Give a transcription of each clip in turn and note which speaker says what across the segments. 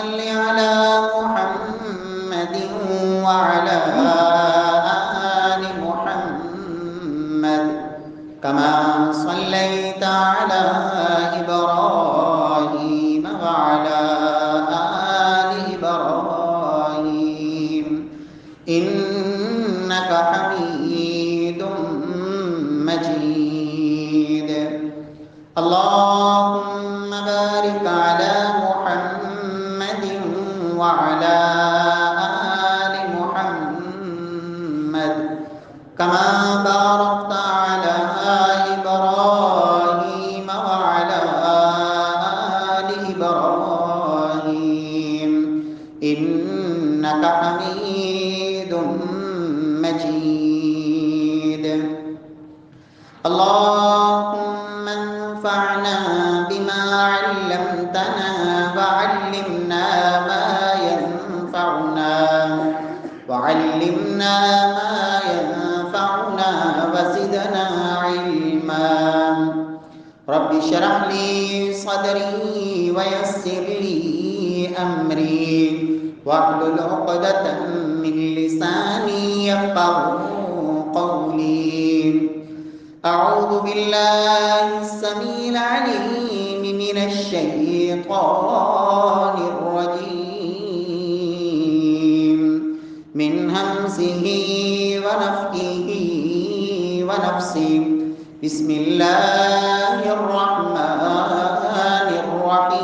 Speaker 1: صل على محمد وعلى آل محمد كما صليت على إبراهيم وعلى آل إبراهيم إنك حميد مجيد. اللهم بارك على محمد وعلى آل محمد كما باركت على إبراهيم وعلى آل إبراهيم إنك حميد مجيد. اللهم انفعنا بما علمتنا وعلمنا ما ينفعنا وزدنا علما. رب اشرح لي صدري ويسر لي أمري واحلل عقدة من لساني يفقهوا قولي. أعوذ بالله السميع العليم من الشيطان الرجيم من همزه ونفخه ونفسه. بسم الله الرحمن الرحيم.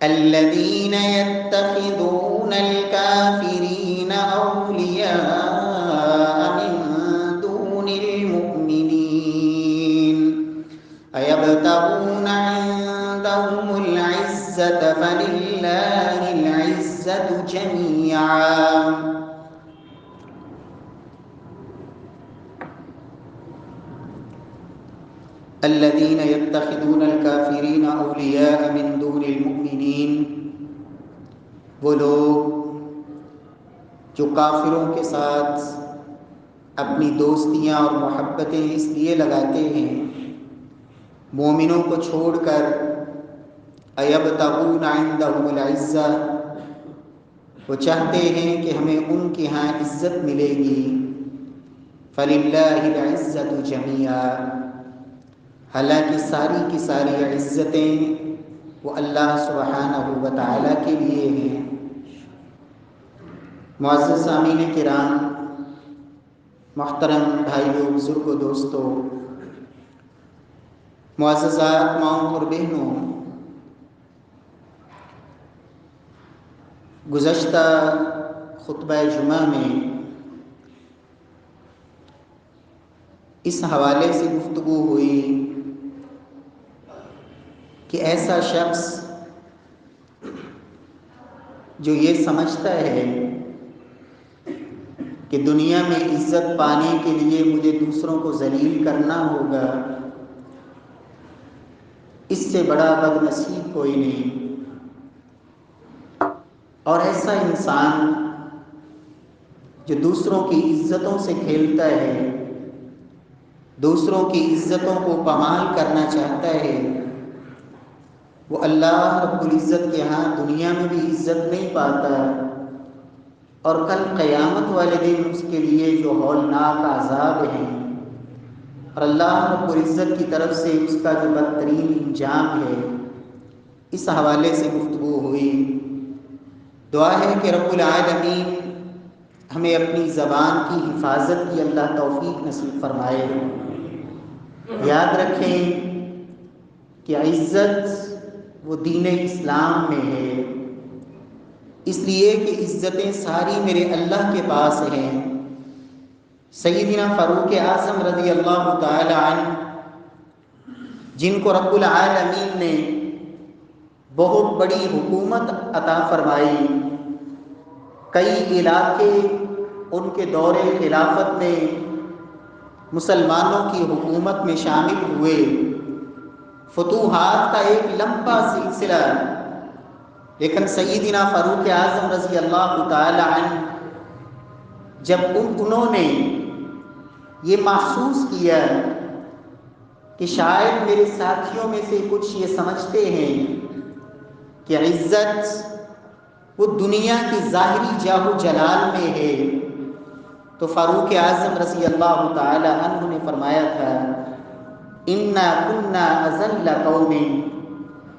Speaker 1: الذين يتخذون الكافرين أولياء من دون المؤمنين أيبتغون عندهم العزة فلله العزة جميعا. الذين يتخذون الكافرين اولیاء من دون المؤمنین، وہ لوگ جو کافروں کے ساتھ اپنی دوستیاں اور محبتیں اس لیے لگاتے ہیں مومنوں کو چھوڑ کر، ایبتغون عندهم العزہ، وہ چاہتے ہیں کہ ہمیں ان کے ہاں عزت ملے گی. فللہ العزۃ جمیعا، حالانکہ ساری کی ساری عزتیں وہ اللہ سبحانہ و تعالیٰ کے لیے ہیں. معزز سامعین کرام، محترم بھائیوں، بزرگوں، دوستوں، معززات ماؤں اور بہنوں، گزشتہ خطبہ جمعہ میں اس حوالے سے گفتگو ہوئی کہ ایسا شخص جو یہ سمجھتا ہے کہ دنیا میں عزت پانے کے لیے مجھے دوسروں کو ذلیل کرنا ہوگا، اس سے بڑا بد نصیب کوئی نہیں. اور ایسا انسان جو دوسروں کی عزتوں سے کھیلتا ہے، دوسروں کی عزتوں کو پامال کرنا چاہتا ہے، وہ اللہ رب العزت کے ہاں دنیا میں بھی عزت نہیں پاتا، اور کل قیامت والے دن اس کے لیے جو ہولناک عذاب ہیں اور اللہ رب العزت کی طرف سے اس کا جو بدترین انجام ہے، اس حوالے سے گفتگو ہوئی. دعا ہے کہ رب العالمین ہمیں اپنی زبان کی حفاظت کی اللہ توفیق نصیب فرمائے. یاد رکھیں کہ عزت وہ دین اسلام میں ہے، اس لیے کہ عزتیں ساری میرے اللہ کے پاس ہیں. سیدنا فاروق اعظم رضی اللہ تعالی عنہ، جن کو رب العالمین نے بہت بڑی حکومت عطا فرمائی، کئی علاقے ان کے دور خلافت میں مسلمانوں کی حکومت میں شامل ہوئے، فتوحات کا ایک لمبا سلسلہ. لیکن سیدنا فاروق اعظم رضی اللہ تعالی عنہ جب انہوں نے یہ محسوس کیا کہ شاید میرے ساتھیوں میں سے کچھ یہ سمجھتے ہیں کہ عزت وہ دنیا کی ظاہری جاہ و جلال میں ہے، تو فاروق اعظم رضی اللہ تعالی عنہ نے فرمایا تھا انا کنا اذل قوم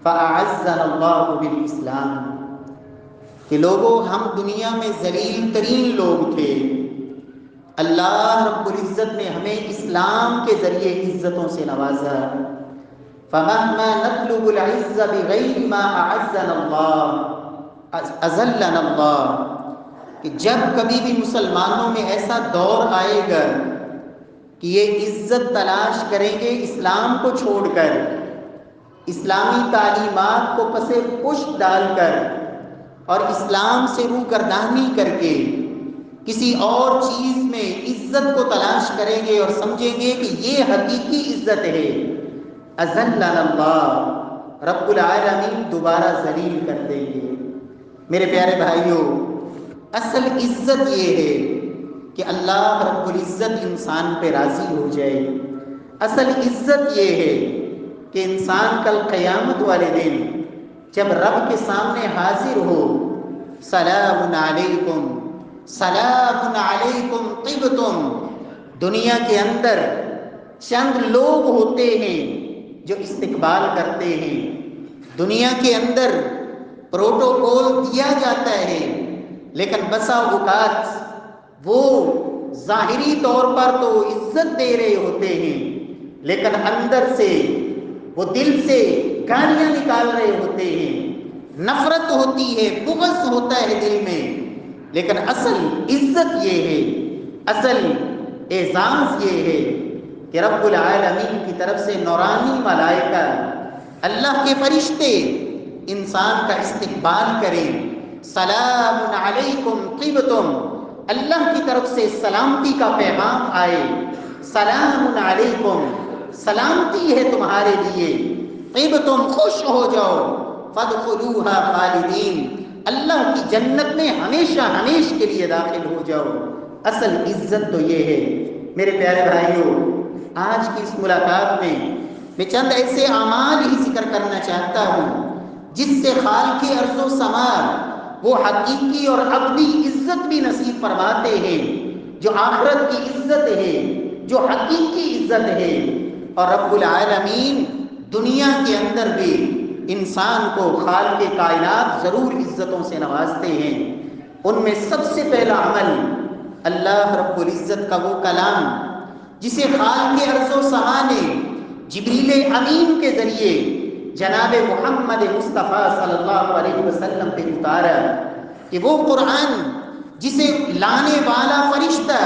Speaker 1: فاعزنا اللہ بالاسلام، کہ لوگوں ہم دنیا میں ذلیل ترین لوگ تھے، اللہ رب العزت نے ہمیں اسلام کے ذریعے عزتوں سے نوازا۔ فمهما نطلب العز بغیر ما اعزنا اللہ اذلنا اللہ، کہ جب کبھی بھی مسلمانوں میں ایسا دور آئے گا کہ یہ عزت تلاش کریں گے اسلام کو چھوڑ کر، اسلامی تعلیمات کو پس پشت ڈال کر اور اسلام سے روگردانی کر کے کسی اور چیز میں عزت کو تلاش کریں گے اور سمجھیں گے کہ یہ حقیقی عزت ہے، اذلنا اللہ، رب العالمین دوبارہ ذلیل کر دیں گے۔ میرے پیارے بھائیوں، اصل عزت یہ ہے کہ اللہ رب العزت انسان پہ راضی ہو جائے، اصل عزت یہ ہے کہ انسان کل قیامت والے دن جب رب کے سامنے حاضر ہو، سلام علیکم سلام علیکم طبتم، دنیا کے اندر چند لوگ ہوتے ہیں جو استقبال کرتے ہیں، دنیا کے اندر پروٹوکول دیا جاتا ہے، لیکن بسا اوقات وہ ظاہری طور پر تو عزت دے رہے ہوتے ہیں لیکن اندر سے وہ دل سے گالیاں نکال رہے ہوتے ہیں، نفرت ہوتی ہے، بغض ہوتا ہے دل میں، لیکن اصل عزت یہ ہے، اصل اعزاز یہ ہے کہ رب العالمین کی طرف سے نورانی ملائکہ، اللہ کے فرشتے انسان کا استقبال کریں، سلام علیکم طبتم، اللہ کی طرف سے سلامتی کا پیغام آئے، سلام علیکم، سلامتی ہے تمہارے لیے، طبتم، خوش ہو جاؤ، فادخلوها خالدین، اللہ کی جنت میں ہمیشہ ہمیشہ کے لیے داخل ہو جاؤ۔ اصل عزت تو یہ ہے۔ میرے پیارے بھائیوں، آج کی اس ملاقات میں چند ایسے اعمال ہی ذکر کرنا چاہتا ہوں جس سے خالق ارض و سما وہ حقیقی اور ابدی عزت بھی نصیب فرماتے ہیں، جو آخرت کی عزت ہے، جو حقیقی عزت ہے، اور رب العالمین دنیا کے اندر بھی انسان کو خالق کائنات ضرور عزتوں سے نوازتے ہیں۔ ان میں سب سے پہلا عمل اللہ رب العزت کا وہ کلام جسے خالق ارض و سما نے جبریل امین کے ذریعے جناب محمد مصطفیٰ صلی اللہ علیہ وسلم پہ اتارا، کہ وہ قرآن جسے لانے والا فرشتہ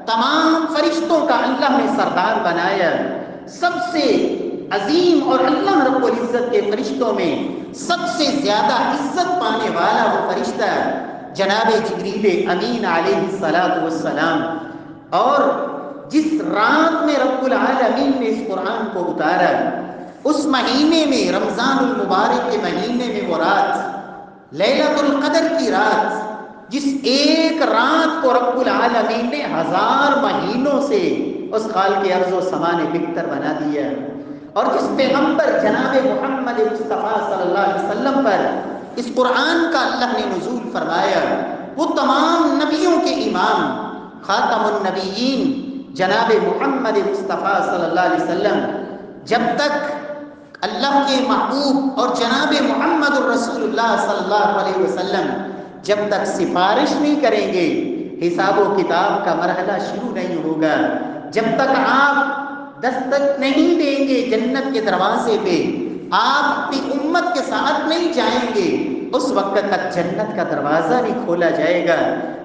Speaker 1: تمام فرشتوں کا اللہ نے سردار بنایا، سب سے عظیم اور اللہ رب العزت کے فرشتوں میں سب سے زیادہ عزت پانے والا وہ فرشتہ جناب جبریل امین علیہ السلام، اور جس رات میں رب العالمین نے اس قرآن کو اتارا، اس مہینے میں، رمضان المبارک کے مہینے میں، وہ رات لیلۃ القدر کی رات، جس ایک رات کو رب العالمین نے 1000 مہینوں سے اس خالق ارض و سما نے بہتر بنا دیا، اور جس پیغمبر جناب محمد مصطفیٰ صلی اللہ علیہ وسلم پر اس قرآن کا اللہ نے نزول فرمایا، وہ تمام نبیوں کے امام خاتم النبیین جناب محمد مصطفیٰ صلی اللہ علیہ وسلم جب تک اللہ کے محبوب اور جناب محمد الرسول اللہ صلی اللہ علیہ وسلم جب تک سفارش نہیں کریں گے، حساب و کتاب کا مرحلہ شروع نہیں ہوگا، جب تک آپ دستک نہیں دیں گے جنت کے دروازے پہ، آپ اپنی امت کے ساتھ نہیں جائیں گے، اس وقت تک جنت کا دروازہ نہیں کھولا جائے گا۔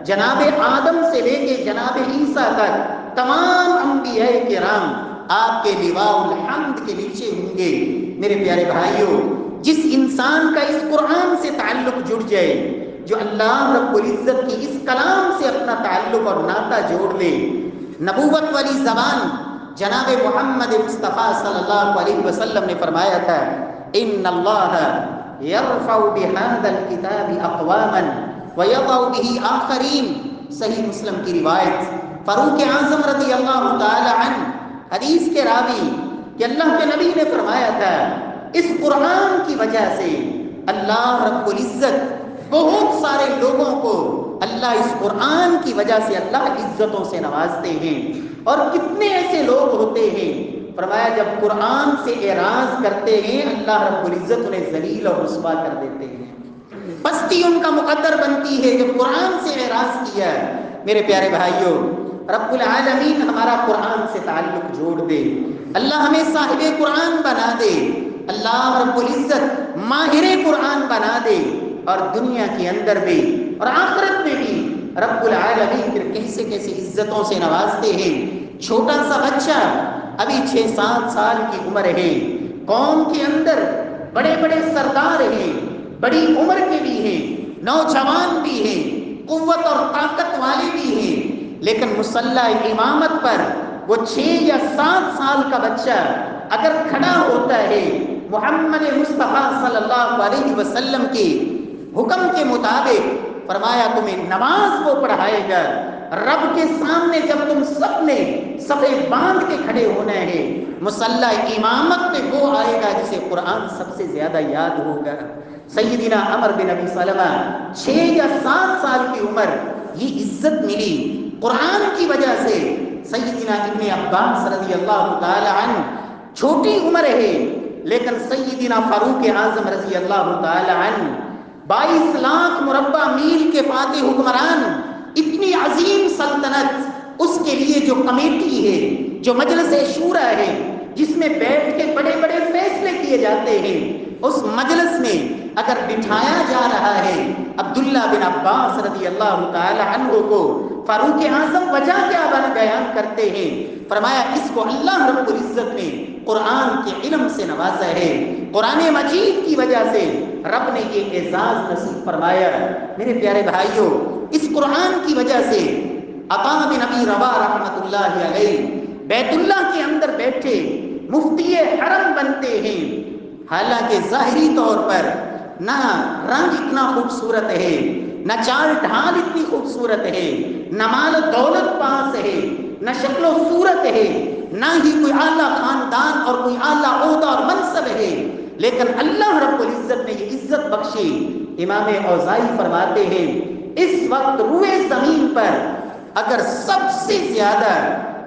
Speaker 1: جناب آدم سے لے کے جناب عیسیٰ تک تمام انبیاء کرام آپ کے لواء الحمد کے نیچے ہوں گے۔ میرے پیارے بھائیوں، جس انسان کا اس قرآن سے تعلق جڑ جائے، جو اللہ رب العزت کی اس کلام سے اپنا تعلق اور ناطہ جوڑ لے، نبوت والی زبان جناب محمد مصطفیٰ صلی اللہ علیہ وسلم نے فرمایا تھا، ان اللہ یرفع بهذا الکتاب اقواما ویضع به آخرین، صحیح مسلم کی روایت، فاروق اعظم رضی اللہ تعالی عنہ حدیث کے راوی کہ اللہ کے نبی نے فرمایا تھا اس قرآن کی وجہ سے اللہ رب العزت بہت سارے لوگوں کو اللہ اس قرآن کی وجہ سے اللہ عزتوں سے نوازتے ہیں. اور کتنے ایسے لوگ ہوتے ہیں فرمایا جب قرآن سے اعراض کرتے ہیں اللہ رب العزت انہیں ذلیل اور رسوا کر دیتے ہیں. پستی ان کا مقدر بنتی ہے جب قرآن سے اعراض کیا. میرے پیارے بھائیوں، رب العالمین ہمارا قرآن سے تعلق جوڑ دے، اللہ ہمیں صاحب قرآن بنا دے، اللہ رب العزت ماہر قرآن بنا دے، اور دنیا کے اندر بھی اور آخرت میں بھی رب العالمین پھر کیسے کیسے عزتوں سے نوازتے ہیں. چھوٹا سا بچہ ابھی 6-7 سال کی عمر ہے، قوم کے اندر بڑے بڑے سردار ہیں، بڑی عمر کے بھی ہیں، نوجوان بھی ہیں، قوت اور طاقت والے بھی ہیں، لیکن مصلی امامت پر وہ 6 یا 7 سال کا بچہ اگر کھڑا ہوتا ہے محمد مصطفیٰ صلی اللہ علیہ وسلم کے حکم کے مطابق، فرمایا تمہیں نماز وہ پڑھائے گا. رب کے سامنے جب تم سب نے صفے باندھ کے کھڑے ہونا ہے، مصلی امامت میں وہ آئے گا جسے قرآن سب سے زیادہ یاد ہوگا. سیدنا عمر بن ابی سلمہ 6 یا 7 سال کی عمر، یہ عزت ملی قرآن کی وجہ سے. سیدنا ابن عباس رضی اللہ تعالی عنہ چھوٹی عمر ہے، لیکن سیدنا فاروق اعظم رضی اللہ تعالی عنہ 22 لاکھ مربع میل کے فاتح حکمران، اتنی عظیم سلطنت، اس کے لیے جو کمیٹی ہے، جو مجلس شورا ہے جس میں بیٹھ کے بڑے بڑے فیصلے کیے جاتے ہیں، اس مجلس میں اگر بٹھایا جا رہا ہے عبداللہ بن عباس رضی اللہ تعالی عنہ کو، فاروق اعظم وجہ کیا بیان کرتے ہیں، فرمایا اس کو اللہ رب العزت نے قرآن کے علم سے نوازا ہے، قرآن مجید کی وجہ سے رب نے یہ اعزاز نصیب فرمایا. میرے پیارے بھائیوں، اس قرآن کی وجہ سے عطا بن ابی رباح رحمۃ اللہ علیہ بیت اللہ کے اندر بیٹھے مفتی حرم بنتے ہیں. حالانکہ ظاہری طور پر نہ رنگ اتنا خوبصورت ہے، نہ چال ڈھال اتنی خوبصورت ہے، نہ مال و دولت پاس ہے، نہ شکل و صورت ہے، نہ ہی کوئی اعلیٰ خاندان اور کوئی اعلیٰ عہدہ اور منصب ہے، لیکن اللہ رب العزت نے یہ عزت بخشی. امام اوزاعی فرماتے ہیں اس وقت روئے زمین پر اگر سب سے زیادہ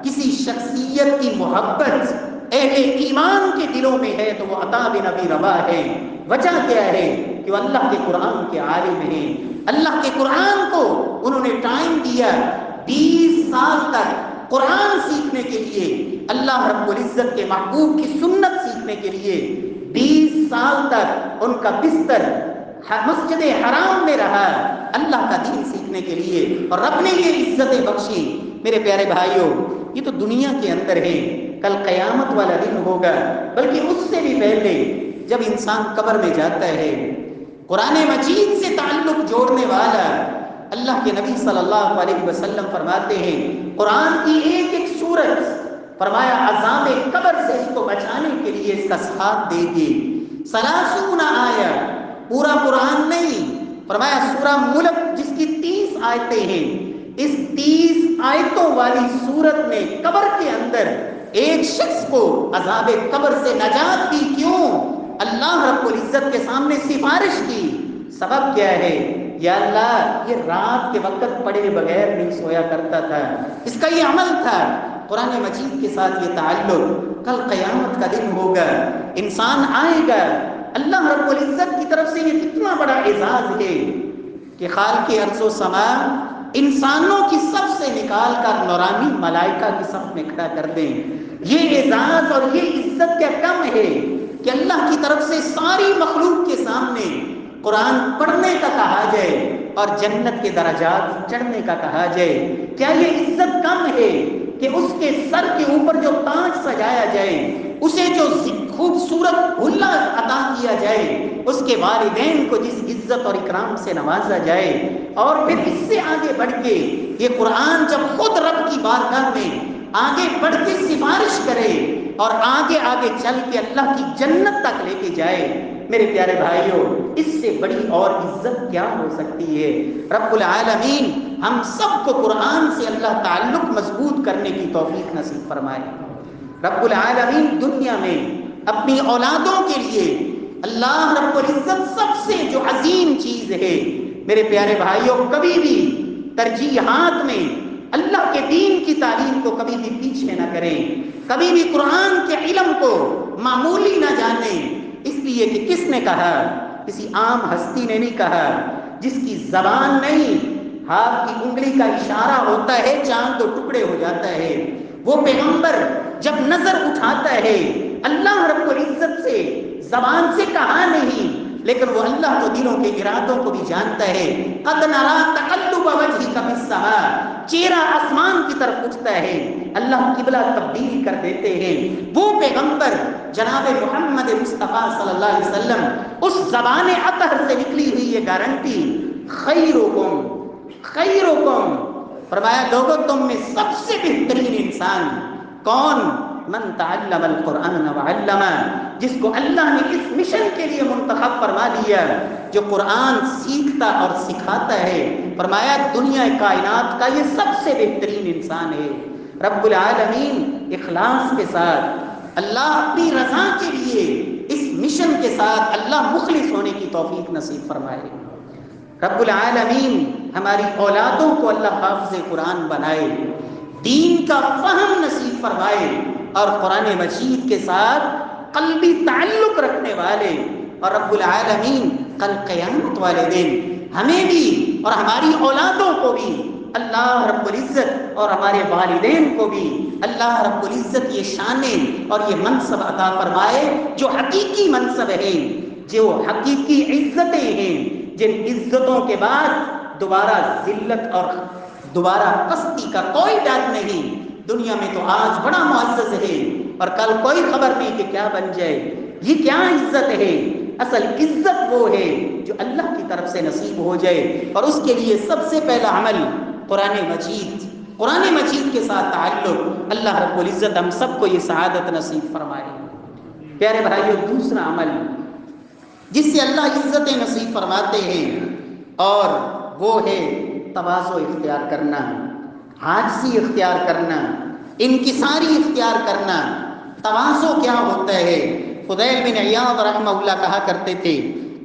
Speaker 1: کسی شخصیت کی محبت اہل ایمان کے دلوں میں ہے تو وہ عطا بن ابی رباح ہے. وجہ کیا ہے کہ وہ اللہ کے قرآن کے عالم ہیں. اللہ کے قرآن کو انہوں نے ٹائم دیا 20 سال تک قرآن سیکھنے کے لیے، اللہ رب العزت کے محبوب کی سنت سیکھنے کے لیے 20 سال تک ان کا بستر مسجد حرام میں رہا اللہ کا دین سیکھنے کے لیے، اور رب نے یہ عزتیں بخشی. میرے پیارے بھائیوں، یہ تو دنیا کے اندر ہے، کل قیامت والا دن ہوگا، بلکہ اس سے بھی پہلے جب انسان قبر میں جاتا ہے، قرآن مجید سے تعلق جوڑنے والا اللہ کے نبی صلی اللہ علیہ وسلم فرماتے ہیں قرآن کی ایک ایک سورت، فرمایا عذاب قبر سے اس کو بچانے کے لیے اس کا ساتھ دے گی. 30 آیت، پورا قرآن نہیں، فرمایا سورہ ملک جس کی 30 آیتیں ہیں، اس 30 آیتوں والی سورت نے قبر کے اندر ایک شخص کو عذاب قبر سے نجات دی. کیوں؟ اللہ رب العزت کے سامنے سفارش کی. سبب کیا ہے؟ یا اللہ یہ رات کے وقت پڑے بغیر نہیں سویا کرتا تھا، اس کا یہ عمل تھا. قرآن مجید کے ساتھ یہ تعلق، کل قیامت کا دن ہوگا، انسان آئے گا، اللہ رب العزت کی طرف سے یہ کتنا بڑا اعزاز ہے کہ خالق ارض و سما انسانوں کی صف سے نکال کر نورانی ملائکہ کی صف میں کھڑا کر دیں. یہ اعزاز اور یہ عزت کیا کم ہے کہ اللہ کی طرف سے ساری مخلوق کے سامنے قرآن پڑھنے کا کہا جائے اور جنت کے درجات چڑھنے کا کہا جائے. کیا یہ عزت کم ہے کہ اس کے سر کے اوپر جو تاج سجایا جائے، اسے جو خوبصورت حلہ عطا کیا جائے، اس کے والدین کو جس عزت اور اکرام سے نوازا جائے، اور پھر اس سے آگے بڑھ کے یہ قرآن جب خود رب کی بارگاہ میں آگے بڑھ کے سفارش کرے اور آگے آگے چل کے اللہ کی جنت تک لے کے جائے. میرے پیارے بھائیوں، اس سے بڑی اور عزت کیا ہو سکتی ہے؟ رب العالمین ہم سب کو قرآن سے اللہ تعلق مضبوط کرنے کی توفیق نصیب فرمائے. رب العالمین دنیا میں اپنی اولادوں کے لیے اللہ رب العزت سب سے جو عظیم چیز ہے میرے پیارے بھائیوں، کبھی بھی ترجیحات میں اللہ کے دین کی تعلیم کو کبھی بھی پیچھے نہ کریں، کبھی بھی قرآن کے علم کو معمولی نہ جانیں، اس لیے کہ کس نے کہا؟ کسی عام ہستی نے نہیں کہا، جس کی زبان نہیں، ہاتھ کی انگلی کا اشارہ ہوتا ہے چاند تو ٹکڑے ہو جاتا ہے۔ وہ پیغمبر جب نظر اٹھاتا ہے اللہ رب العزت سے زبان سے کہا نہیں، لیکن وہ اللہ تو دلوں کے ارادوں کو بھی جانتا ہے۔ قد نرا تقلب وجهك في السماء، چہرہ آسمان کی طرف اٹھتا ہے، اللہ قبلہ تبدیل کر دیتے ہیں۔ وہ پیغمبر جناب محمد مصطفیٰ صلی اللہ علیہ وسلم، اس زبان اطہر سے نکلی ہوئی یہ گارنٹی، خیرکم خیرکم، فرمایا لوگوں تم میں سب سے بہترین انسان کون؟ من تعلم القرآن وعلمہ، جس کو اللہ نے اس مشن کے لیے منتخب فرما لیا، جو قرآن سیکھتا اور سکھاتا ہے۔ فرمایا دنیا کائنات کا یہ سب سے بہترین انسان ہے۔ رب العالمین اخلاص کے ساتھ اللہ اپنی رضا کے لیے اس مشن کے ساتھ اللہ مخلص ہونے کی توفیق نصیب فرمائے۔ رب العالمین ہماری اولادوں کو اللہ حافظ قرآن بنائے، دین کا فہم نصیب فرمائے، اور قرآن مجید کے ساتھ قلبی تعلق رکھنے والے، اور رب العالمین کل قیامت والے دن ہمیں بھی اور ہماری اولادوں کو بھی اللہ رب العزت اور ہمارے والدین کو بھی اللہ رب العزت یہ شانیں اور یہ منصب عطا فرمائے جو حقیقی منصب ہے، جو حقیقی عزتیں ہیں، جن عزتوں کے بعد دوبارہ ذلت اور دوبارہ پستی کا کوئی ڈر نہیں۔ دنیا میں تو آج بڑا معزز ہے اور کل کوئی خبر نہیں کہ کیا بن جائے۔ یہ کیا عزت ہے؟ اصل عزت وہ ہے جو اللہ کی طرف سے نصیب ہو جائے، اور اس کے لیے سب سے پہلا عمل قرآن مجید کے ساتھ تعلق۔ اللہ رب العزت ہم سب کو یہ سعادت نصیب فرمائے۔ پیارے بھائیو، دوسرا عمل جس سے اللہ عزتیں نصیب فرماتے ہیں، اور وہ ہے تواضع اختیار کرنا، عاجزی اختیار کرنا، انکساری اختیار کرنا۔ تواضع کیا ہوتا ہے؟ فضیل بن عیاض رحمہ اللہ کہا کرتے تھے،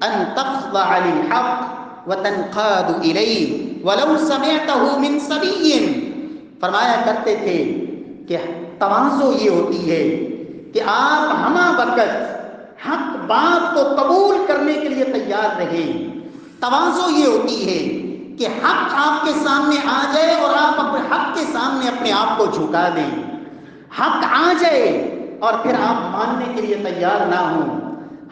Speaker 1: ان تخضع للحق وتنقاد الیہ ولو سمعته من صبی۔ فرمایا کرتے تھے کہ تواضع یہ ہوتی ہے کہ آپ ہمہ وقت حق بات کو قبول کرنے کے لیے تیار رہیں۔ تواضع یہ ہوتی ہے کہ حق آپ کے سامنے آ جائے اور آپ اپنے حق کے سامنے اپنے آپ کو جھکا دیں۔ حق آ جائے اور پھر آپ ماننے کے لیے تیار نہ ہوں۔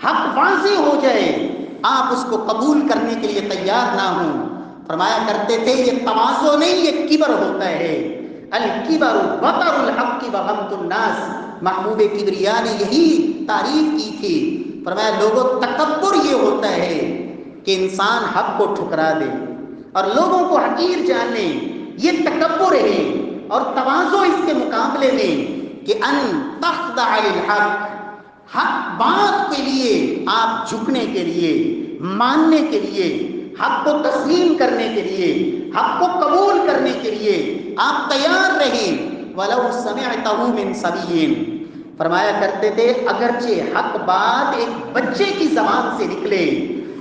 Speaker 1: حق واضح ہو جائے، آپ اس کو قبول کرنے کے لیے تیار نہ ہوں۔ فرمایا کرتے تھے یہ تواضع نہیں، یہ کبر ہوتا ہے۔ الکبر بطر الحق وغمط الناس، محبوب کبریا نے یہی تعریف کی تھی۔ فرمایا لوگوں تکبر یہ ہوتا ہے کہ انسان حق کو ٹھکرا دے اور لوگوں کو حقیر جانے، یہ تکبر ہے۔ اور تواضع اس کے مقابلے میں کہ ان تخضع للحق، حق بات کے لیے آپ جھکنے کے لیے، ماننے کے لیے، حق کو تسلیم کرنے کے لیے، حق کو قبول کرنے کے لیے آپ تیار رہیں۔ وَلَوْ سَمِعْتَهُ مِنْ صَبِيٍّ، فرمایا کرتے تھے اگرچہ حق بات ایک بچے کی زبان سے نکلے،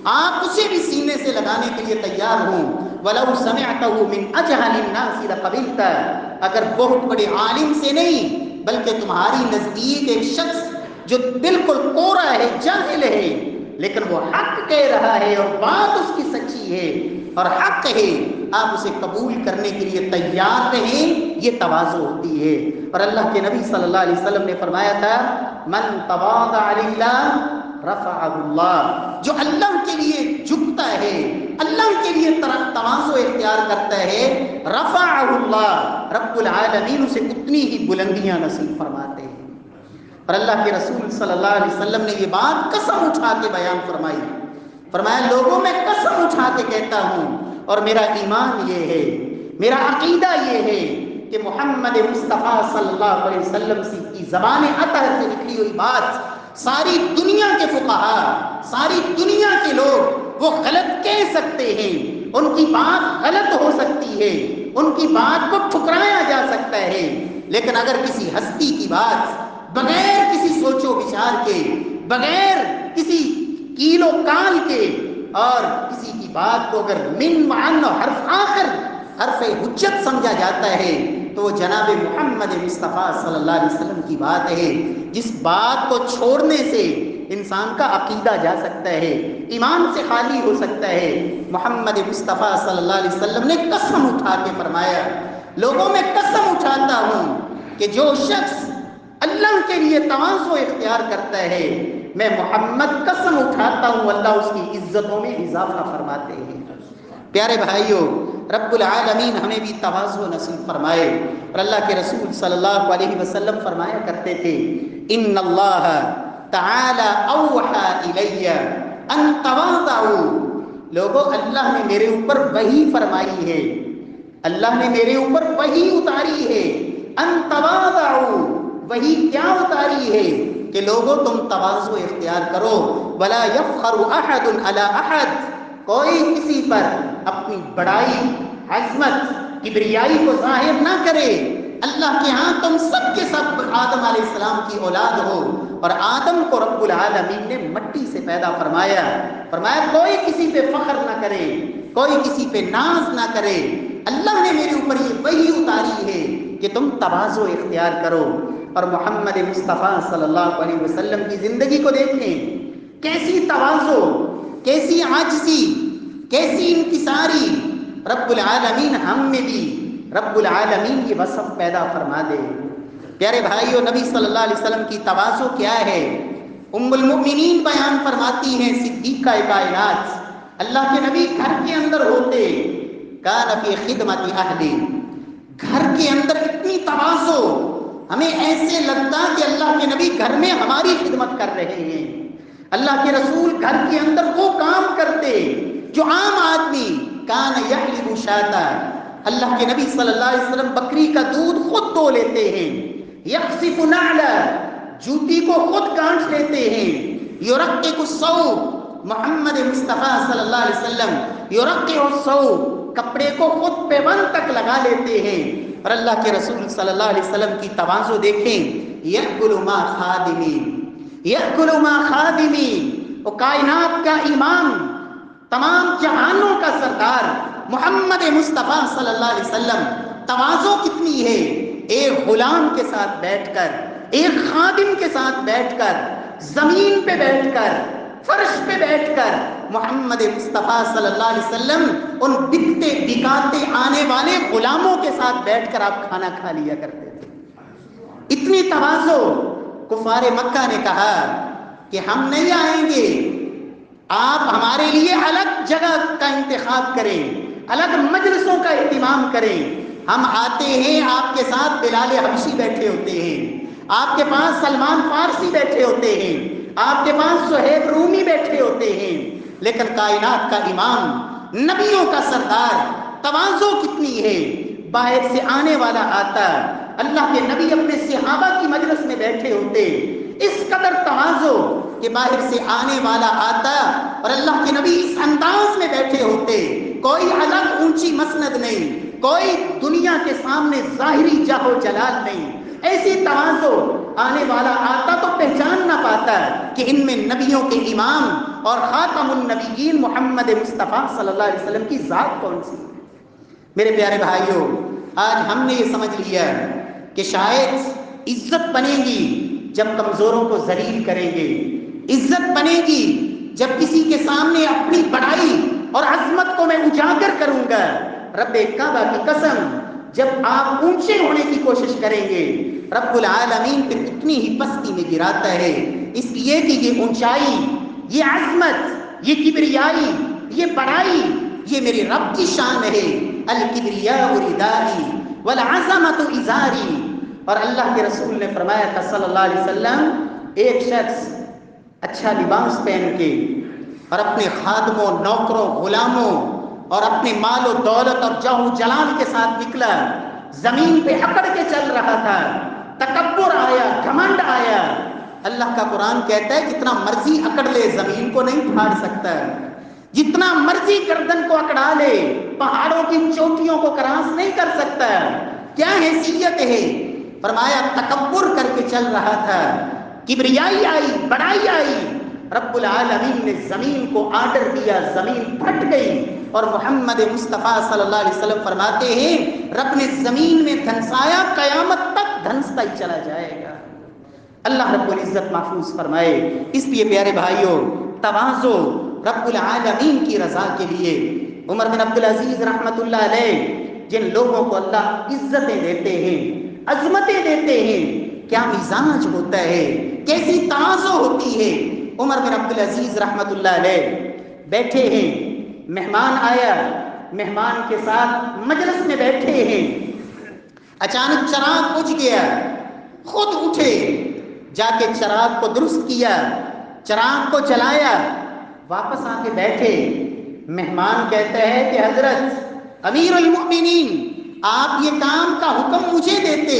Speaker 1: آپ اسے بھی سینے سے لگانے کے لیے تیار ہوں۔ وَلَوْ سَمِعْتَهُ مِنْ أَجْهَلِ النَّاسِ لَقَبِلْتَ، اگر بہت بڑے عالم سے نہیں بلکہ تمہاری نزدیک ایک شخص جو بالکل کورا ہے، جاہل ہے، لیکن وہ حق کہہ رہا ہے اور بات اس کی سچی ہے اور حق ہے، آپ اسے قبول کرنے کے لیے تیار رہیں۔ یہ تواضع ہوتی ہے۔ اور اللہ کے نبی صلی اللہ علیہ وسلم نے فرمایا تھا، من تواضع للہ رفعہ اللہ، جو اللہ کے لیے جھکتا ہے، اللہ کے لیے تواضع اختیار کرتا ہے، رفعہ اللہ، رب العالمین اسے اتنی ہی بلندیاں نصیب فرماتے ہیں۔ اور اللہ کے رسول صلی اللہ علیہ وسلم نے یہ بات قسم اٹھا کے بیان فرمائی۔ فرمایا لوگوں میں قسم اٹھا کے کہتا ہوں اور میرا ایمان یہ ہے، میرا عقیدہ یہ ہے کہ محمد مصطفیٰ صلی اللہ علیہ وسلم کی زبان اطہر سے نکلی ہوئی بات ساری دنیا کے فقہا، ساری دنیا کے لوگ وہ غلط کہہ سکتے ہیں، ان کی بات غلط ہو سکتی ہے، ان کی بات کو ٹھکرایا جا سکتا ہے، لیکن اگر کسی ہستی کی بات بغیر کسی سوچ و بچار کے، بغیر کسی کیل و کال کے، اور کسی کی بات کو اگر من وعن حرف آخر حرف حجت سمجھا جاتا ہے تو وہ جناب محمد مصطفیٰ صلی اللہ علیہ وسلم کی بات ہے، جس بات کو چھوڑنے سے انسان کا عقیدہ جا سکتا ہے، ایمان سے خالی ہو سکتا ہے۔ محمد مصطفیٰ صلی اللہ علیہ وسلم نے قسم اٹھا کے فرمایا، لوگوں میں قسم اٹھاتا ہوں کہ جو شخص اللہ کے لیے تواضع اختیار کرتا ہے، میں محمد قسم اٹھاتا ہوں اللہ اس کی عزتوں میں اضافہ فرماتے ہیں۔ پیارے بھائیوں، رب العالمین ہمیں بھی تواضع نصیب فرمائے۔ اور اللہ کے رسول صلی اللہ علیہ وسلم فرمایا کرتے تھے، ان اللہ تعالی اوحى الی ان تواضعوا، لوگوں اللہ نے میرے اوپر وحی فرمائی ہے، اللہ نے میرے اوپر وحی اتاری ہے، ان تواضعوا، وحی کیا اتاری ہے کہ لوگوں تم تواضع اختیار کرو، ولا یفخر احد علی احد، کوئی کسی پر اپنی بڑائی، عظمت، کبریائی کو ظاہر نہ کرے۔ اللہ کے ہاں تم سب کے سب آدم علیہ السلام کی اولاد ہو، اور آدم کو رب العالمین نے مٹی سے پیدا فرمایا، فرمایا کوئی کسی پہ فخر نہ کرے، کوئی کسی پہ ناز نہ کرے، اللہ نے میرے اوپر یہ وحی اتاری ہے کہ تم تواضع اختیار کرو۔ اور محمد مصطفیٰ صلی اللہ علیہ وسلم کی زندگی کو دیکھیں، کیسی تواضع، کیسی عاجزی، کیسی انکساری، رب العالمین ہم میں بھی رب العالمین یہ وصف پیدا فرما دے۔ پیارے بھائیو، نبی صلی اللہ علیہ وسلم کی تواضع کیا ہے؟ ام المؤمنین بیان فرماتی ہیں، صدیقہ کائنات، اللہ کے نبی گھر کے اندر ہوتے، کان فی خدمت اہلی، گھر کے اندر اتنی تواضع، ہمیں ایسے لگتا کہ اللہ کے نبی گھر میں ہماری خدمت کر رہے ہیں۔ اللہ کے رسول گھر کے اندر وہ کام کرتے جو عام آدمی، کان یحلب شاتا، اللہ کے نبی صلی اللہ علیہ وسلم بکری کا دودھ خود دو لیتے ہیں، یقصف نعلا، جوتی کو خود گانٹھ لیتے ہیں، یرقق الثوب، محمد مصطفیٰ صلی اللہ علیہ وسلم یرقق الثوب، کپڑے کو خود پیبند تک لگا لیتے ہیں۔ اور اللہ کے رسول صلی اللہ علیہ وسلم کی تواضع دیکھیں، یأکل ما خادمی، یأکل ما خادمی، وہ کائنات کا امام، تمام جہانوں کا سردار محمد مصطفیٰ صلی اللہ علیہ وسلم، تواضع کتنی ہے، ایک غلام کے ساتھ بیٹھ کر، ایک خادم کے ساتھ بیٹھ کر، زمین پہ بیٹھ کر، فرش پہ بیٹھ کر، محمد مصطفیٰ صلی اللہ علیہ وسلم ان بکتے بکاتے آنے والے غلاموں کے ساتھ بیٹھ کر آپ کھانا کھا لیا کرتے تھے۔ اتنی تواضع۔ کفار مکہ نے کہا کہ ہم نہیں آئیں گے، آپ ہمارے لیے الگ جگہ کا انتخاب کریں، الگ مجلسوں کا اہتمام کریں، ہم آتے ہیں آپ کے ساتھ بلال حبشی بیٹھے ہوتے ہیں، آپ کے پاس سلمان فارسی بیٹھے ہوتے ہیں، آپ کے پاس صہیب رومی بیٹھے ہوتے ہیں، لیکن کائنات کا امام، نبیوں کا سردار، تواضع کتنی ہے، باہر سے آنے والا آتا، اللہ کے نبی اپنے صحابہ کی مجلس میں بیٹھے ہوتے، اس قدر تواضع کہ باہر سے آنے والا آتا اور اللہ کے نبی اس انداز میں بیٹھے ہوتے، کوئی الگ اونچی مسند نہیں، کوئی دنیا کے سامنے ظاہری جاہ و جلال نہیں، ایسی تواضع، آنے والا آتا تو پہچان نہ پاتا کہ ان میں نبیوں کے امام اور خاتم النبیین محمد مصطفیٰ صلی اللہ علیہ وسلم کی ذات کون سی۔ میرے پیارے بھائیوں، آج ہم نے یہ سمجھ لیا کہ شاید عزت بنے گی جب کمزوروں کو ذلیل کریں گے، عزت بنے گی جب کسی کے سامنے اپنی بڑائی اور عظمت کو میں اجاگر کروں گا۔ رب کعبہ کی قسم، جب آپ اونچے ہونے کی کوشش کریں گے، رب العالمین پھر اتنی ہی پستی میں گراتا ہے، اس لیے کہ یہ اونچائی، یہ عظمت، یہ کبریائی، یہ بڑائی، یہ میرے رب کی شان ہے۔ الکبریاء ردائی والعظمت ازاری۔ اور اللہ کے رسول نے فرمایا تھا صلی اللہ علیہ وسلم، ایک شخص اچھا لباس پہن کے اور اپنے خادموں، نوکروں، غلاموں اور اپنے مال و دولت اور جاہ و جلال کے ساتھ نکلا، زمین پہ اکڑ کے چل رہا تھا، تکبر آیا، گھمنڈ آیا۔ اللہ کا قرآن کہتا ہے جتنا مرضی اکڑ لے زمین کو نہیں پھاڑ سکتا، جتنا مرضی گردن کو اکڑا لے پہاڑوں کی چوٹیوں کو کراس نہیں کر سکتا۔ کیا حیثیت ہے، فرمایا تکبر کر کے چل رہا تھا، کبریائی آئی، بڑائی آئی، رب العالمین نے زمین کو آرڈر دیا، زمین پھٹ گئی، اور محمد مصطفیٰ صلی اللہ علیہ وسلم فرماتے ہیں رب نے زمین میں دھنسایا، قیامت تک دھنستا ہی چلا جائے گا۔ اللہ رب العزت محفوظ فرمائے۔ اس لیے پیارے بھائیوں، تواضع رب العالمین کی رضا کے لیے۔ عمر بن عبدالعزیز رحمۃ اللہ علیہ، جن لوگوں کو اللہ عزتیں دیتے ہیں، عظمتیں دیتے ہیں، کیا مزاج ہوتا ہے، کیسی تواضع ہوتی ہے۔ عمر بن عبدالعزیز رحمۃ اللہ علیہ بیٹھے ہیں، مہمان آیا، مہمان کے ساتھ مجلس میں بیٹھے ہیں، اچانک چراغ بجھ گیا، خود اٹھے، جا کے چراغ کو درست کیا، چراغ کو جلایا، واپس آ کے بیٹھے۔ مہمان کہتا ہے کہ حضرت امیر المؤمنین، آپ یہ کام کا حکم مجھے دیتے،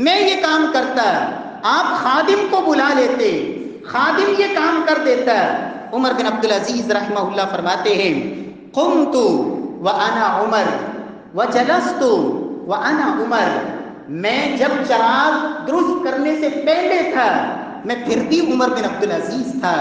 Speaker 1: میں یہ کام کرتا، آپ خادم کو بلا لیتے، خادم یہ کام کر دیتا۔ عمر بن عبدالعزیز رحمہ اللہ فرماتے ہیں قمت وانا عمر وجلست وانا عمر، میں جب چراغ درست کرنے سے پہلے تھا میں پھر بھی عمر بن عبدالعزیز تھا،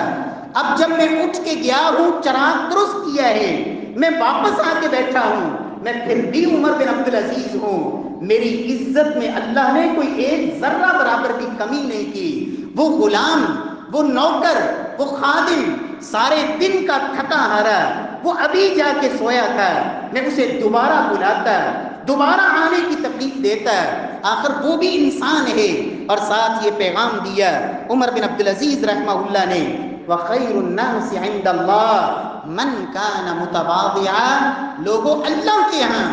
Speaker 1: اب جب میں اٹھ کے گیا ہوں چراغ درست کیا ہے، میں واپس آ کے بیٹھا ہوں، میں پھر بھی عمر بن عبدالعزیز ہوں۔ میری عزت میں اللہ نے کوئی ایک ذرہ برابر بھی کمی نہیں کی۔ وہ غلام، وہ نوکر، وہ خادم سارے دن کا تھکا ہارا، وہ ابھی جا کے سویا تھا، میں اسے دوبارہ بلاتا، دوبارہ آنے کی تکلیف دیتا، آخر وہ بھی انسان ہے۔ اور ساتھ یہ پیغام دیا عمر بن عبدالعزیز رحمہ اللہ نے، وَخَيْرُ النَّاسِ عِنْدَ اللَّهِ مَنْ كَانَ مُتَوَاضِعًا، لوگوں اللہ کے ہاں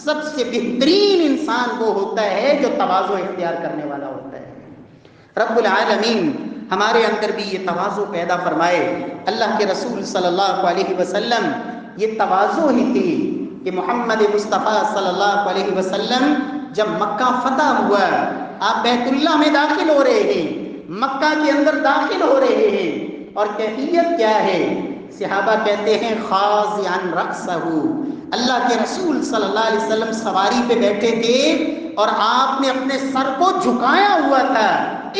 Speaker 1: سب سے بہترین انسان وہ ہوتا ہے جو تواضع اختیار کرنے والا ہوتا ہے۔ رب العالمین ہمارے اندر بھی یہ تواضع پیدا فرمائے۔ اللہ کے رسول صلی اللہ علیہ وسلم یہ تواضع ہی تھی کہ محمد مصطفیٰ صلی اللہ علیہ وسلم جب مکہ فتح ہوا، آپ بیت اللہ میں داخل ہو رہے ہیں، مکہ کے اندر داخل ہو رہے ہیں، اور کیفیت کیا ہے؟ صحابہ کہتے ہیں خاضعا رأسہ، اللہ کے رسول صلی اللہ علیہ وسلم سواری پہ بیٹھے تھے اور آپ نے اپنے سر کو جھکایا ہوا تھا،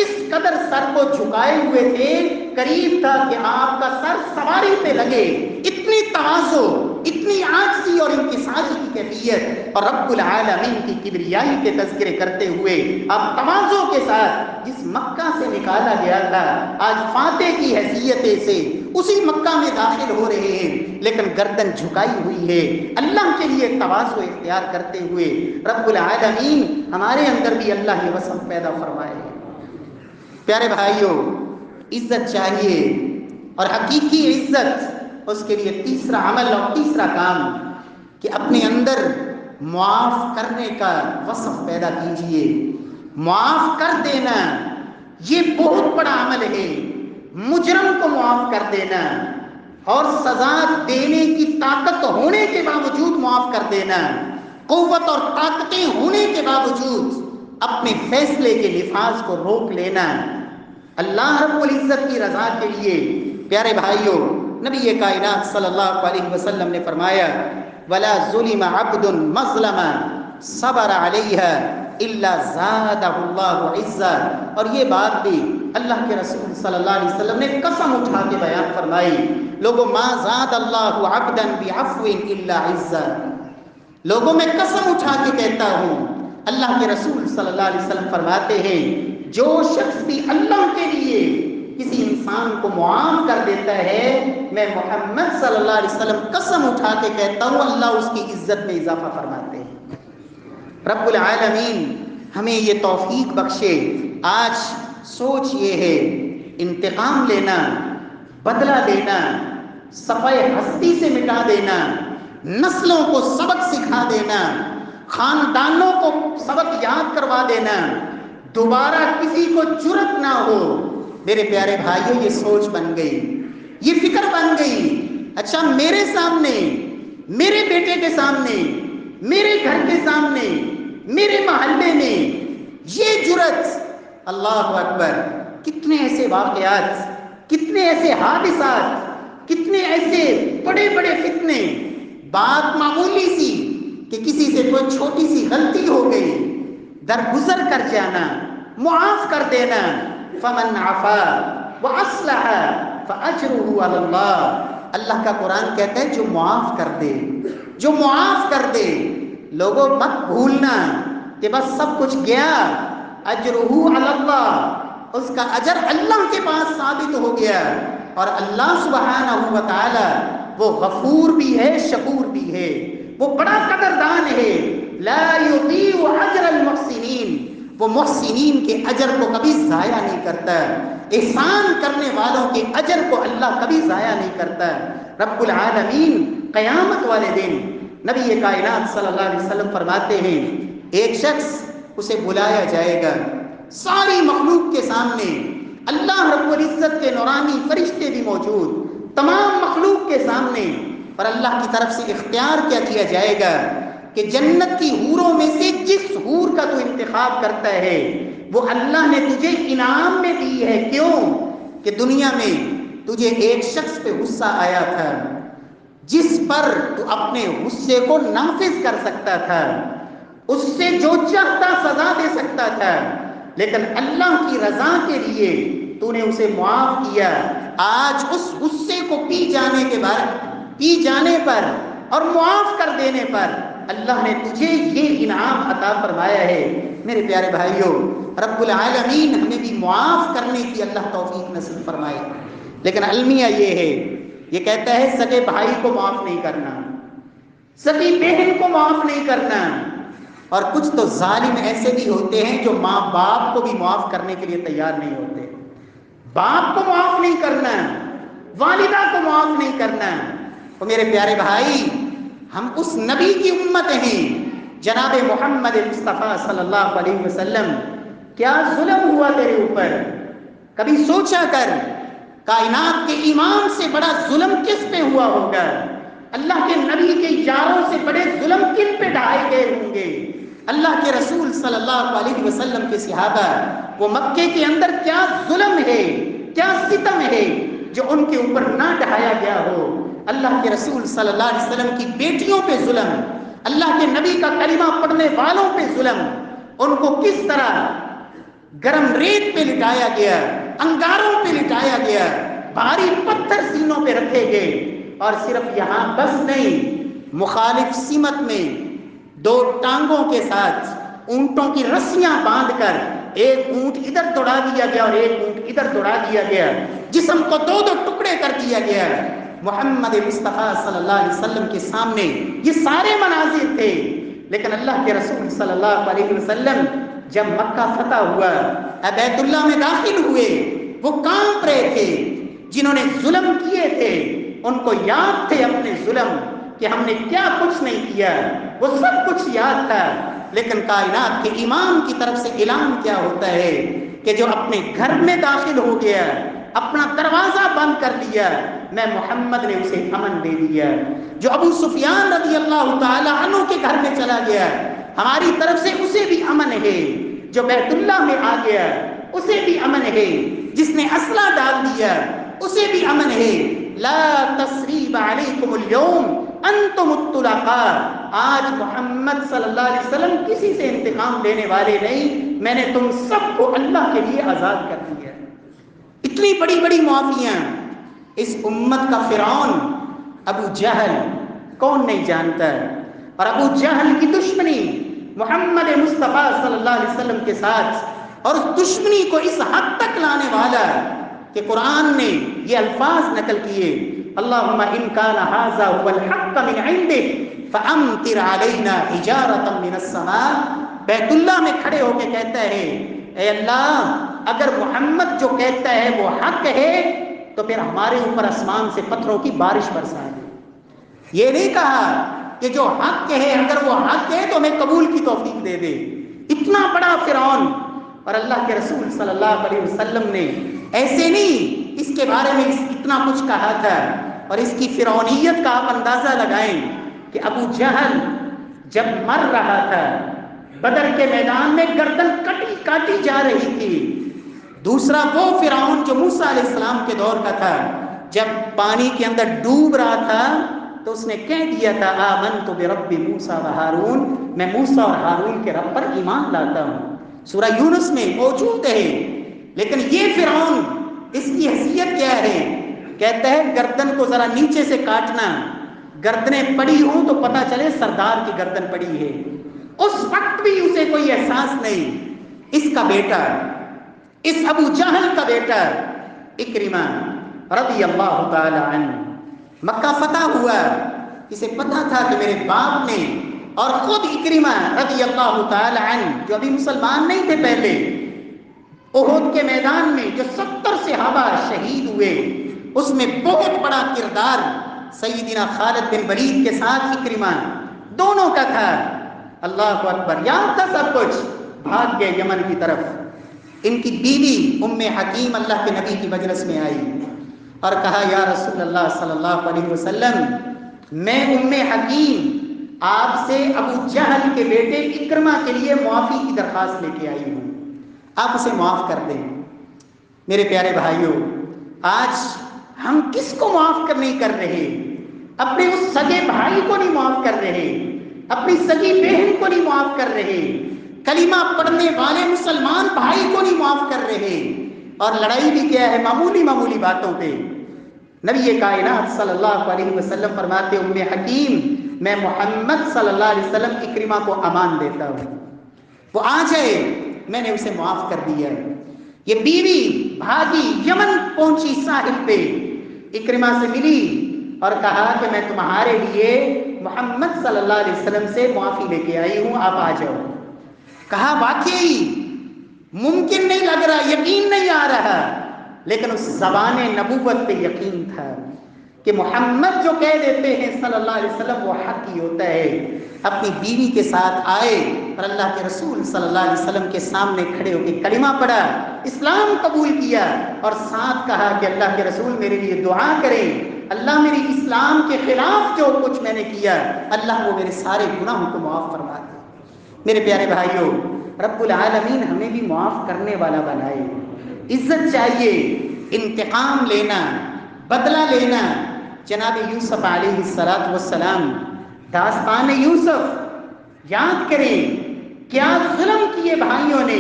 Speaker 1: اس قدر سر کو جھکائے ہوئے تھے، قریب تھا کہ آپ کا سر سواری پہ لگے، اتنی تواضع، اتنی عاجزی اور انکساری کی کیفیت۔ اور رب العالمین کی کبریائی کے تذکرے کرتے ہوئے آپ تواضع کے ساتھ جس مکہ سے نکالا گیا تھا، آج فاتح کی حیثیت سے اسی مکہ میں داخل ہو رہے ہیں، لیکن گردن جھکائی ہوئی ہے اللہ کے لیے تواضع اختیار کرتے ہوئے۔ رب العالمین ہمارے اندر بھی اللہ یہ وصف پیدا فرمائے۔ پیارے بھائیوں، عزت چاہیے، اور حقیقی عزت، اس کے لیے تیسرا عمل اور تیسرا کام کہ اپنے اندر معاف کرنے کا وصف پیدا کیجئے۔ معاف کر دینا یہ بہت بڑا عمل ہے، مجرم کو معاف کر دینا اور سزا دینے کی طاقت ہونے کے باوجود معاف کر دینا، قوت اور طاقتیں ہونے کے باوجود اپنے فیصلے کے نفاذ کو روک لینا، اللہ رب العزت کی رضا کے لیے۔ پیارے بھائیوں، نبی کائنات صلی اللہ علیہ وسلم نے فرمایا وَلَا ظُلِمَ عَبْدٌ مَظْلَمًا صَبَرَ عَلَيْهَا إِلَّا زَادَهُ اللَّهُ عِزًّا، اور یہ بات بھی اللہ کے رسول صلی اللہ علیہ وسلم نے قسم اٹھا کے بیان فرمائی، لوگوں مَا زَادَ اللَّهُ عَبْدًا بِعَفْوٍ إِلَّا عِزًّا، لوگوں میں قسم اٹھا کے کہتا ہوں، اللہ کے رسول صلی اللہ علیہ وسلم فرماتے ہیں جو شخص بھی اللہ کے لیے کسی انسان کو معاف کر دیتا ہے، میں محمد صلی اللہ علیہ وسلم قسم اٹھا کے کہتا ہوں اللہ اس کی عزت میں اضافہ فرماتے ہیں۔ رب العالمین ہمیں یہ توفیق بخشے۔ آج سوچ یہ ہے انتقام لینا، بدلہ لینا، صفحہ ہستی سے مٹا دینا، نسلوں کو سبق سکھا دینا، خاندانوں کو سبق یاد کروا دینا، دوبارہ کسی کو جرأت نہ ہو۔ میرے پیارے بھائیوں، یہ سوچ بن گئی، یہ فکر بن گئی، اچھا میرے سامنے، میرے بیٹے کے سامنے، میرے گھر کے سامنے، میرے محلے میں یہ جرأت، اللہ اکبر، کتنے ایسے واقعات، کتنے ایسے حادثات، کتنے ایسے بڑے بڑے فتنے، بات معمولی سی کہ کسی سے کوئی چھوٹی سی غلطی ہو گئی، درگزر کر جانا، معاف کر دینا. فمن عفا واصلح فاجرہ علی اللہ. اللہ کا قرآن کہتا ہے جو معاف کر دے، جو معاف کر دے. لوگوں مت بھولنا کہ بس سب کچھ گیا، اجرہ علی اللہ، اس کا اجر اللہ کے پاس ثابت ہو گیا. اور اللہ سبحانہ و تعالی وہ غفور بھی ہے، شکور بھی ہے، وہ بڑا قدردان ہے. لا یضیع اجر المحسنین، وہ محسنین کے اجر کو کبھی ضائع نہیں کرتا. احسان کرنے والوں کے اجر کو اللہ کبھی ضائع نہیں کرتا. رب العالمین قیامت والے دن نبی کائنات صلی اللہ علیہ وسلم فرماتے ہیں ایک شخص اسے بلایا جائے گا ساری مخلوق کے سامنے. اللہ رب العزت کے نورانی فرشتے بھی موجود، تمام مخلوق کے سامنے. اور اللہ کی طرف سے اختیار کیا دیا جائے گا کہ جنت کی حوروں میں سے جس حور کا تو انتخاب کرتا ہے وہ اللہ نے تجھے انعام میں دی ہے. کیوں کہ دنیا میں تجھے ایک شخص پہ غصہ آیا تھا جس پر تو اپنے غصے کو نافذ کر سکتا تھا، اس سے جو چاہتا سزا دے سکتا تھا، لیکن اللہ کی رضا کے لیے تو نے اسے معاف کیا. آج اس غصے کو پی جانے پر اور معاف کر دینے پر اللہ نے تجھے یہ انعام عطا فرمایا ہے. میرے پیارے بھائیوں، رب العالمین ہمیں بھی معاف کرنے کی اللہ توفیق نصیب فرمائے. لیکن المیہ یہ ہے، یہ کہتا ہے سگے بھائی کو معاف نہیں کرنا، سگی بہن کو معاف نہیں کرنا. اور کچھ تو ظالم ایسے بھی ہوتے ہیں جو ماں باپ کو بھی معاف کرنے کے لیے تیار نہیں ہوتے. باپ کو معاف نہیں کرنا، والدہ کو معاف نہیں کرنا. تو میرے پیارے بھائی، ہم اس نبی کی امت ہیں جناب محمد مصطفیٰ صلی اللہ علیہ وسلم. کیا ظلم ہوا تیرے اوپر؟ کبھی سوچا کر کائنات کے امام سے بڑا ظلم کس پہ ہوا ہوگا؟ اللہ کے نبی کے یاروں سے بڑے ظلم کن پہ ڈھائے گئے ہوں گے؟ اللہ کے رسول صلی اللہ علیہ وسلم کے صحابہ، وہ مکے کے اندر کیا ظلم ہے، کیا ستم ہے جو ان کے اوپر نہ ڈھایا گیا ہو؟ اللہ کے رسول صلی اللہ علیہ وسلم کی بیٹیوں پہ ظلم، اللہ کے نبی کا کلمہ پڑھنے والوں پہ ظلم. ان کو کس طرح گرم ریت پہ لٹایا گیا، انگاروں پہ لٹایا گیا، بھاری پتھر سینوں پہ رکھے گئے. اور صرف یہاں بس نہیں، مخالف سمت میں دو ٹانگوں کے ساتھ اونٹوں کی رسیاں باندھ کر ایک اونٹ ادھر دوڑا دیا گیا اور ایک اونٹ ادھر دوڑا دیا گیا، جسم کو دو دو ٹکڑے کر دیا گیا. محمد مصطفیٰ صلی اللہ علیہ وسلم کے سامنے یہ سارے مناظر تھے. لیکن اللہ کے رسول صلی اللہ علیہ وسلم جب مکہ فتح ہوا، بیت اللہ میں داخل ہوئے، وہ کانپ رہے تھے. جنہوں نے ظلم کیے تھے ان کو یاد تھے اپنے ظلم کہ ہم نے کیا کچھ نہیں کیا، وہ سب کچھ یاد تھا. لیکن کائنات کے امام کی طرف سے اعلان کیا ہوتا ہے کہ جو اپنے گھر میں داخل ہو گیا، اپنا دروازہ بند کر لیا، میں محمد نے اسے امن دے دیا. جو ابو سفیان رضی اللہ تعالی عنہ کے گھر میں چلا گیا، ہماری طرف سے اسے بھی امن ہے. جو بیت اللہ میں آ گیا اسے بھی امن ہے. جس نے اسلحہ ڈال دیا اسے بھی امن ہے. لا تثریب علیکم اليوم انتم الطلقاء. آج محمد صلی اللہ علیہ وسلم کسی سے انتقام لینے والے نہیں، میں نے تم سب کو اللہ کے لیے آزاد کر دیا. اتنی بڑی بڑی معافیاں. اس امت کا فرعون ابو جہل کون نہیں جانتا ہے؟ اور ابو جہل کی دشمنی محمد مصطفیٰ صلی اللہ علیہ وسلم کے ساتھ، اور اس دشمنی کو اس حد تک لانے والا کہ قرآن نے یہ الفاظ نقل کیے، اللہم ان کان ھذا ھو الحق من عندک فامطر علینا حجارۃ من السماء. بیت اللہ میں کھڑے ہو کے کہتا ہے اے اللہ اگر محمد جو کہتا ہے وہ حق ہے تو پھر ہمارے اوپر آسمان سے پتھروں کی بارش برسا دے. یہ نہیں کہا کہ جو حق ہے اگر وہ حق ہے تو ہمیں قبول کی توفیق دے دے. اتنا بڑا فرعون. اور اللہ کے رسول صلی اللہ علیہ وسلم نے ایسے نہیں اس کے بارے میں اتنا کچھ کہا تھا. اور اس کی فرعونیت کا آپ اندازہ لگائیں کہ ابو جہل جب مر رہا تھا بدر کے میدان میں گردن کاٹی جا رہی تھی. دوسرا وہ فرعون جو موسیٰ علیہ السلام کے دور کا تھا، جب پانی کے اندر ڈوب رہا تھا تو اس نے کہہ دیا تھا آمنت برب موسیٰ و ہارون، میں موسیٰ اور ہارون کے رب پر ایمان لاتا ہوں، سورہ یونس میں موجود ہے۔ لیکن یہ فرعون، اس کی حیثیت کیا ہے؟ کہتا ہے گردن کو ذرا نیچے سے کاٹنا، گردنیں پڑی ہوں تو پتہ چلے سردار کی گردن پڑی ہے۔ اس وقت بھی اسے کوئی احساس نہیں۔ اس کا بیٹا، اس ابو جہل کا بیٹا اکرمہ رضی اللہ تعالی عنہ، مکہ فتح ہوا، اسے پتا تھا کہ میرے باپ نے، اور خود اکرمہ رضی اللہ تعالی عنہ جو ابھی مسلمان نہیں تھے پہلے، احد کے میدان میں جو 70 صحابہ شہید ہوئے، اس میں بہت بڑا کردار سیدنا خالد بن ولید کے ساتھ اکرمہ دونوں کا تھا۔ اللہ اکبر، یاد تھا سب کچھ، بھاگ گئے یمن کی طرف۔ ان کی بیوی ام حکیم اللہ کے نبی کی مجلس میں آئی اور کہا یا رسول اللہ صلی اللہ علیہ وسلم، میں ام حکیم آپ سے ابو جہل کے بیٹے اکرمہ کے لیے معافی کی درخواست لے کے آئی ہوں، آپ اسے معاف کر دیں۔ میرے پیارے بھائیوں، آج ہم کس کو معاف نہیں کر رہے؟ اپنے اس سگے بھائی کو نہیں معاف کر رہے، اپنی سگی بہن کو نہیں معاف کر رہے، کلمہ پڑھنے والے مسلمان بھائی کو نہیں معاف کر رہے، اور لڑائی بھی کیا ہے معمولی معمولی باتوں پہ۔ نبی کائنات صلی اللہ علیہ وسلم فرماتے ام حکیم، میں محمد صلی اللہ علیہ وسلم اکرمہ کو امان دیتا ہوں، وہ آ جائے، میں نے اسے معاف کر دیا۔ یہ بیوی بھاگی یمن پہنچی ساحل پہ، اکرمہ سے ملی اور کہا کہ میں تمہارے لیے محمد صلی اللہ علیہ وسلم سے معافی لے کے آئی ہوں، آپ آ جاؤ۔ کہا واقعی ممکن نہیں لگ رہا، یقین نہیں آ رہا، لیکن اس زبان نبوت پہ یقین تھا کہ محمد جو کہہ دیتے ہیں صلی اللہ علیہ وسلم وہ حق ہی ہوتا ہے۔ اپنی بیوی کے ساتھ آئے اور اللہ کے رسول صلی اللہ علیہ وسلم کے سامنے کھڑے ہو کے کلمہ پڑھا، اسلام قبول کیا، اور ساتھ کہا کہ اللہ کے رسول میرے لیے دعا کریں، اللہ میری اسلام کے خلاف جو کچھ میں نے کیا، اللہ وہ میرے سارے گناہوں کو معاف فرما دے۔ میرے پیارے بھائیوں، رب العالمین ہمیں بھی معاف کرنے والا بنائے۔ عزت چاہیے، انتقام لینا، بدلہ لینا۔ جناب یوسف علیہ السلام، داستان یوسف یاد کریں، کیا ظلم کیے بھائیوں نے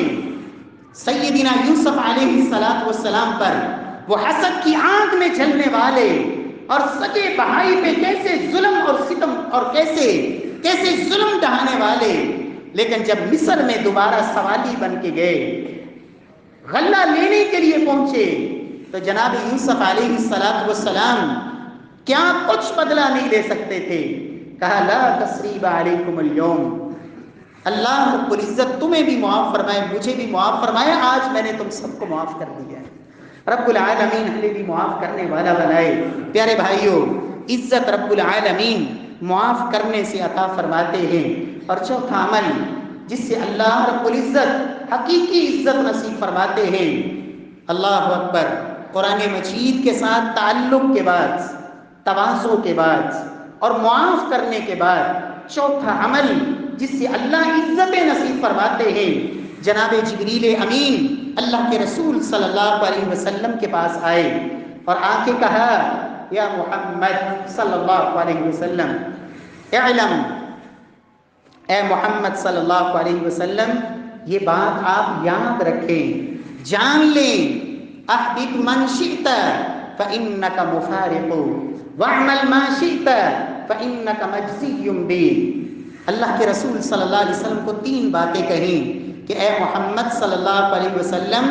Speaker 1: سیدنا یوسف علیہ السلام پر، وہ حسد کی آگ میں جلنے والے اور سگے بھائی پہ کیسے ظلم اور ستم اور کیسے ظلم ڈھانے والے، لیکن جب مصر میں دوبارہ سوالی بن کے گئے، غلہ لینے کے لیے پہنچے، تو جناب یوسف علیہ السلام کیا کچھ بدلہ نہیں لے سکتے تھے۔ کہا لا تثریب علیکم اليوم، اللہ رب العزت تمہیں بھی معاف فرمائے، مجھے بھی معاف فرمائے، آج میں نے تم سب کو معاف کر دیا۔ رب العالمین ہمیں بھی معاف کرنے والا بنائے۔ پیارے بھائیوں، عزت رب العالمین معاف کرنے سے عطا فرماتے ہیں۔ اور چوتھا عمل جس سے اللہ رب العزت حقیقی عزت نصیب فرماتے ہیں، اللہ اکبر، قرآن مجید کے ساتھ تعلق کے بعد، تواضع کے بعد اور معاف کرنے کے بعد چوتھا عمل جس سے اللہ عزت نصیب فرماتے ہیں، جناب جبریل امین اللہ کے رسول صلی اللہ علیہ وسلم کے پاس آئے اور آ کے کہا یا محمد صلی اللہ علیہ وسلم اعلم، اے محمد صلی اللہ علیہ وسلم یہ بات آپ یاد رکھیں، جان لیں، احبب من شئت فإنک مفارق واعمل ما شئت فإنک مجزی بہ۔ اللہ کے رسول صلی اللہ علیہ وسلم کو 3 باتیں کہیں کہ اے محمد صلی اللہ علیہ وسلم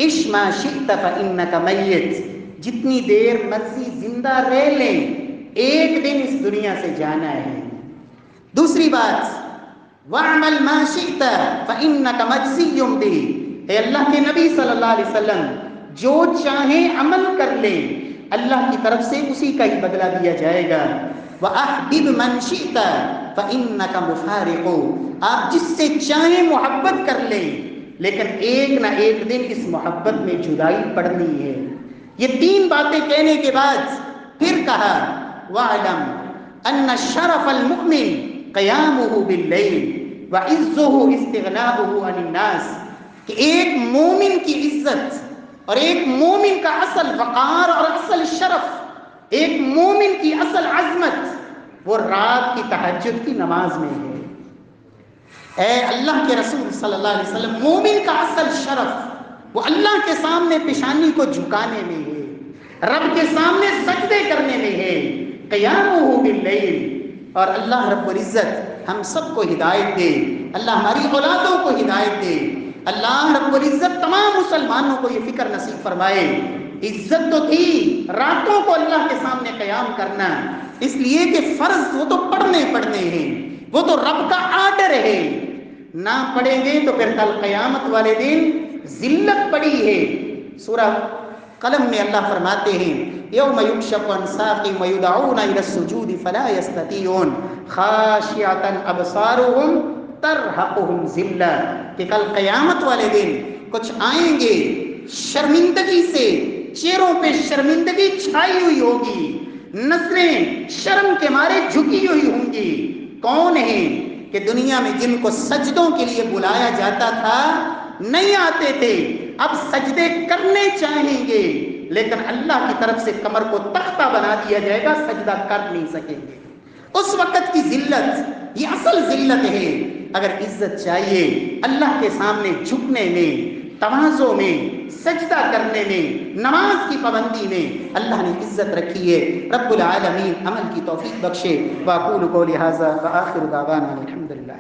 Speaker 1: عش ما شئت فإنک میت، جتنی دیر مرضی زندہ رہ لیں، ایک دن اس دنیا سے جانا ہے۔ دوسری بات وَاعْمَلْ مَا شِئْتَ فَإِنَّكَ مَجْزِيٌّ بِهِ، اے اللہ کے نبی صلی اللہ علیہ وسلم جو چاہیں عمل کر لیں، اللہ کی طرف سے اسی کا ہی بدلہ دیا جائے گا۔ وَأَحْبِبْ مَنْ شِئْتَ فَإِنَّكَ مُفَارِقُ، آپ جس سے چاہیں محبت کر لیں، لیکن ایک نہ ایک دن اس محبت میں جدائی پڑنی ہے۔ یہ 3 باتیں کہنے کے بعد پھر کہا وَاعْلَمْ أَنَّ الشَّرَفَ الْمُؤْمِنِ قِيَامُهُ بِاللَّيْلِ وَعِزُّهُ اسْتِغْنَاؤُهُ عَنِ النَّاسِ، کہ ایک مومن کی عزت اور ایک مومن کا اصل وقار اور اصل شرف، ایک مومن کی اصل عظمت وہ رات کی تہجد کی نماز میں ہے۔ اے اللہ کے رسول صلی اللہ علیہ وسلم، مومن کا اصل شرف وہ اللہ کے سامنے پیشانی کو جھکانے میں ہے، رب کے سامنے سجدے کرنے میں ہے، قیامہ باللیل۔ اور اللہ رب العزت ہم سب کو ہدایت دے، اللہ ہماری اولادوں کو ہدایت دے، اللہ رب العزت تمام مسلمانوں کو یہ فکر نصیب فرمائے۔ عزت تو تھی راتوں کو اللہ کے سامنے قیام کرنا، اس لیے کہ فرض وہ تو پڑھنے ہیں، وہ تو رب کا آرڈر ہے، نہ پڑھیں گے تو پھر کل قیامت والے دن ذلت پڑی ہے۔ سورہ قلم میں اللہ فرماتے ہیں یوم یکشف عن ساق ویدعون الی السجود فلا یستطیعون خاشعۃ ابصارهم ترہقهم ذلہ، کہ کل قیامت والے دن کچھ آئیں گے شرمندگی سے، چہروں پہ شرمندگی چھائی ہوئی ہوگی، نظریں شرم کے مارے جھکی ہوئی ہوں گی۔ کون ہیں کہ دنیا میں جن کو سجدوں کے لیے بلایا جاتا تھا نہیں آتے تھے، اب سجدے کرنے چاہیں گے لیکن اللہ کی طرف سے کمر کو تختہ بنا دیا جائے گا، سجدہ کر نہیں سکیں گے۔ اس وقت کی ذلت یہ اصل ذلت ہے۔ اگر عزت چاہیے اللہ کے سامنے جھکنے میں، تواضع میں، سجدہ کرنے میں، نماز کی پابندی میں اللہ نے عزت رکھی ہے۔ رب العالمین عمل کی توفیق بخشے۔ واقول قولی ھذا وآخر دعوانا الحمدللہ۔